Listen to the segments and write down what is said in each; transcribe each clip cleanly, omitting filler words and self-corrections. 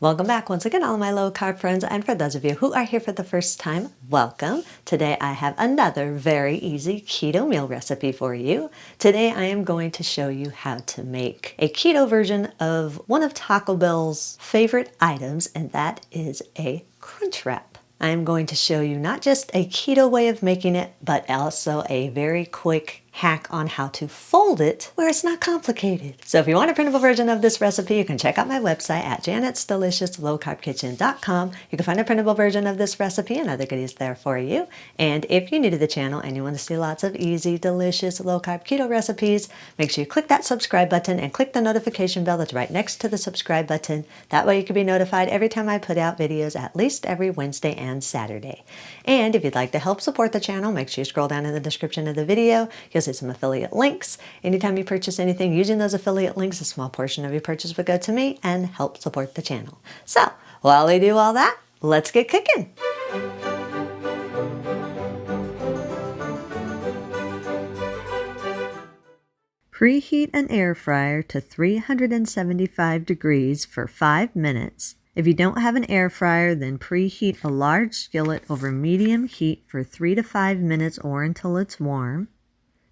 Welcome back once again, all of my low carb friends, and for those of you who are here for the first time, welcome. Today I have another very easy keto meal recipe for you. Today I am going to show you how to make a keto version of one of Taco Bell's favorite items, and that is a crunch wrap. I am going to show you not just a keto way of making it, but also a very quick hack on how to fold it where it's not complicated. So if you want a printable version of this recipe, you can check out my website at janet'sdeliciouslowcarbkitchen.com. You can find a printable version of this recipe and other goodies there for you. And if you're new to the channel and you want to see lots of easy, delicious, low-carb keto recipes, make sure you click that subscribe button and click the notification bell that's right next to the subscribe button. That way you can be notified every time I put out videos, at least every Wednesday and Saturday. And if you'd like to help support the channel, make sure you scroll down in the description of the video. You'll see some affiliate links. Anytime you purchase anything using those affiliate links, a small portion of your purchase will go to me and help support the channel. So while we do all that, let's get cooking. Preheat an air fryer to 375 degrees for 5 minutes. If you don't have an air fryer, then preheat a large skillet over medium heat for 3 to 5 minutes or until it's warm.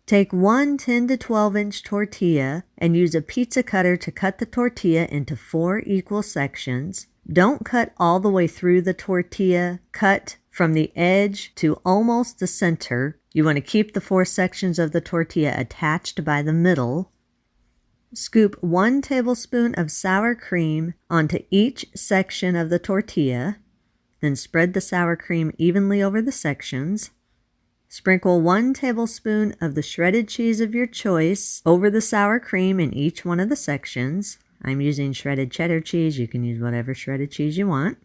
Take one 10 to 12 inch tortilla and use a pizza cutter to cut the tortilla into 4 equal sections. Don't cut all the way through the tortilla. Cut from the edge to almost the center. You want to keep the 4 sections of the tortilla attached by the middle. Scoop 1 tablespoon of sour cream onto each section of the tortilla. Then spread the sour cream evenly over the sections. Sprinkle 1 tablespoon of the shredded cheese of your choice over the sour cream in each one of the sections. I'm using shredded cheddar cheese. You can use whatever shredded cheese you want.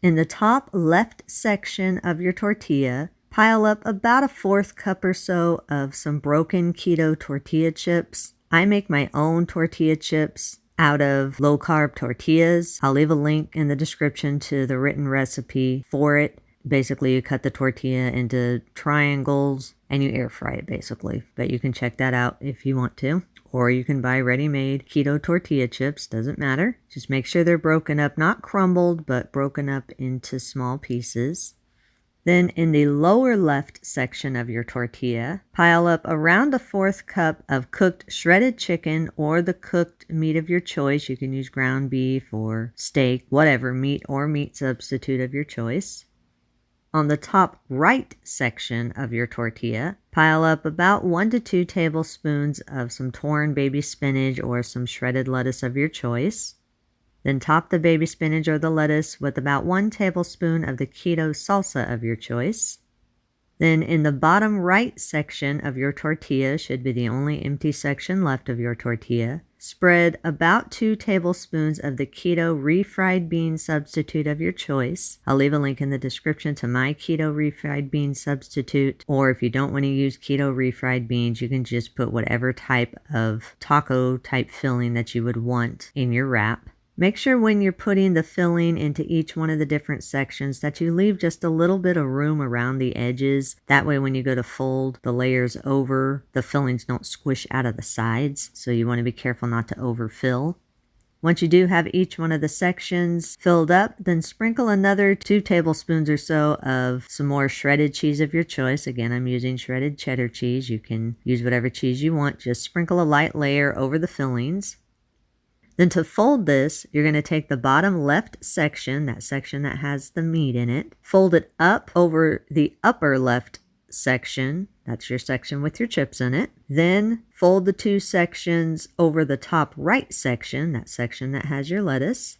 In the top left section of your tortilla, pile up about a 1/4 cup or so of some broken keto tortilla chips. I make my own tortilla chips out of low-carb tortillas. I'll leave a link in the description to the written recipe for it. Basically, you cut the tortilla into triangles and you air fry it basically. But you can check that out if you want to. Or you can buy ready-made keto tortilla chips. Doesn't matter. Just make sure they're broken up, not crumbled, but broken up into small pieces. Then in the lower left section of your tortilla, pile up around a 1/4 cup of cooked shredded chicken or the cooked meat of your choice. You can use ground beef or steak, whatever meat or meat substitute of your choice. On the top right section of your tortilla, pile up about 1 to 2 tablespoons of some torn baby spinach or some shredded lettuce of your choice. Then top the baby spinach or the lettuce with about 1 tablespoon of the keto salsa of your choice. Then in the bottom right section of your tortilla, should be the only empty section left of your tortilla, spread about 2 tablespoons of the keto refried bean substitute of your choice. I'll leave a link in the description to my keto refried bean substitute, or if you don't want to use keto refried beans, you can just put whatever type of taco type filling that you would want in your wrap. Make sure when you're putting the filling into each one of the different sections that you leave just a little bit of room around the edges. That way when you go to fold the layers over, the fillings don't squish out of the sides. So you want to be careful not to overfill. Once you do have each one of the sections filled up, then sprinkle another 2 tablespoons or so of some more shredded cheese of your choice. Again, I'm using shredded cheddar cheese. You can use whatever cheese you want. Just sprinkle a light layer over the fillings. Then to fold this, you're going to take the bottom left section, that section that has the meat in it, fold it up over the upper left section. That's your section with your chips in it. Then fold the 2 sections over the top right section, that section that has your lettuce.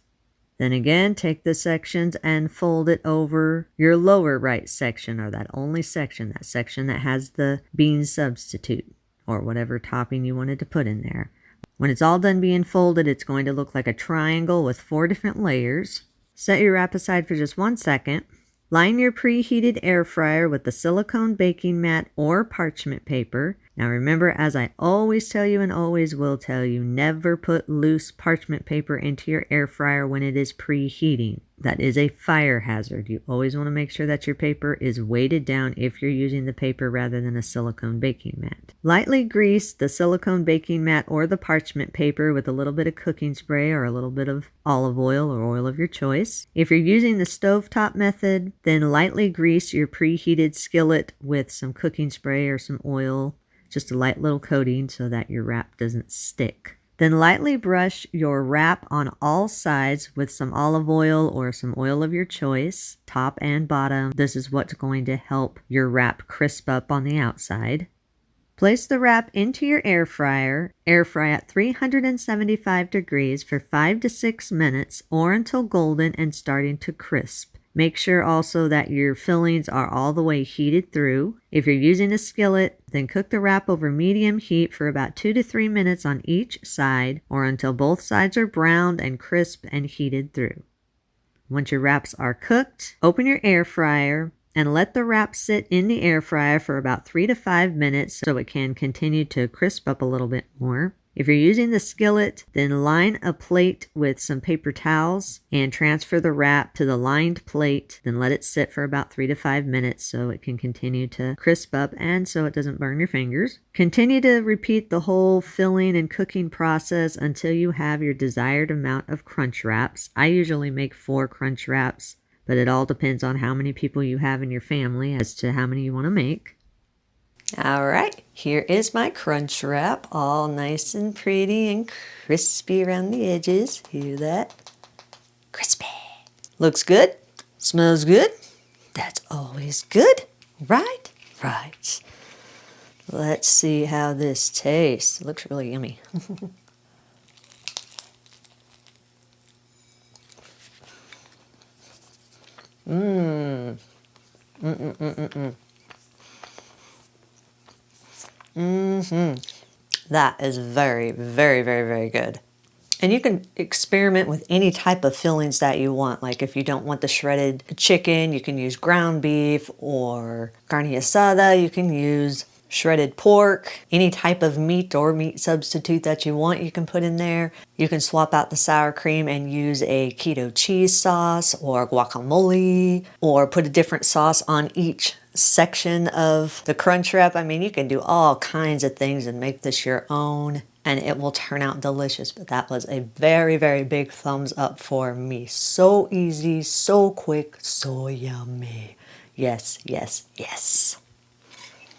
Then again, take the sections and fold it over your lower right section, or that only section, that section that has the bean substitute, or whatever topping you wanted to put in there. When it's all done being folded, it's going to look like a triangle with 4 different layers. Set your wrap aside for just 1 second. Line your preheated air fryer with the silicone baking mat or parchment paper. Now remember, as I always tell you and always will tell you, never put loose parchment paper into your air fryer when it is preheating. That is a fire hazard. You always want to make sure that your paper is weighted down if you're using the paper rather than a silicone baking mat. Lightly grease the silicone baking mat or the parchment paper with a little bit of cooking spray or a little bit of olive oil or oil of your choice. If you're using the stovetop method, then lightly grease your preheated skillet with some cooking spray or some oil, just a light little coating so that your wrap doesn't stick. Then lightly brush your wrap on all sides with some olive oil or some oil of your choice, top and bottom. This is what's going to help your wrap crisp up on the outside. Place the wrap into your air fryer. Air fry at 375 degrees for 5 to 6 minutes or until golden and starting to crisp. Make sure also that your fillings are all the way heated through. If you're using a skillet, then cook the wrap over medium heat for about 2 to 3 minutes on each side or until both sides are browned and crisp and heated through. Once your wraps are cooked, open your air fryer and let the wrap sit in the air fryer for about 3 to 5 minutes so it can continue to crisp up a little bit more. If you're using the skillet, then line a plate with some paper towels and transfer the wrap to the lined plate. Then let it sit for about 3 to 5 minutes so it can continue to crisp up and so it doesn't burn your fingers. Continue to repeat the whole filling and cooking process until you have your desired amount of crunch wraps. I usually make 4 crunch wraps, but it all depends on how many people you have in your family as to how many you want to make. All right, here is my crunch wrap, all nice and pretty and crispy around the edges. Hear that? Crispy. Looks good. Smells good. That's always good, right? Right. Let's see how this tastes. It looks really yummy. Mmm. That is very, very, very, very good. And you can experiment with any type of fillings that you want. Like if you don't want the shredded chicken, you can use ground beef, or carne asada, you can use shredded pork. Any type of meat or meat substitute that you want, you can put in there. You can swap out the sour cream and use a keto cheese sauce or guacamole, or put a different sauce on each section of the crunch wrap. I mean, you can do all kinds of things and make this your own, and it will turn out delicious. But that was a very, very big thumbs up for me. So easy, so quick, so yummy. Yes, yes, yes.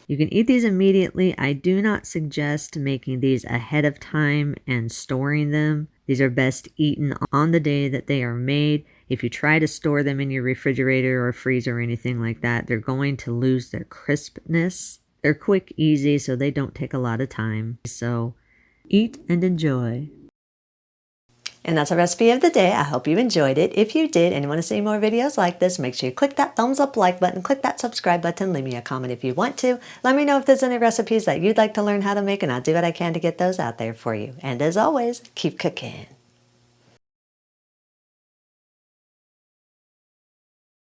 You can eat these immediately. I do not suggest making these ahead of time and storing them. These are best eaten on the day that they are made. If you try to store them in your refrigerator or freezer or anything like that, they're going to lose their crispness. They're quick, easy, so they don't take a lot of time. So eat and enjoy. And that's our recipe of the day. I hope you enjoyed it. If you did and you want to see more videos like this, make sure you click that thumbs up like button, click that subscribe button, leave me a comment if you want to. Let me know if there's any recipes that you'd like to learn how to make, and I'll do what I can to get those out there for you. And as always, keep cooking.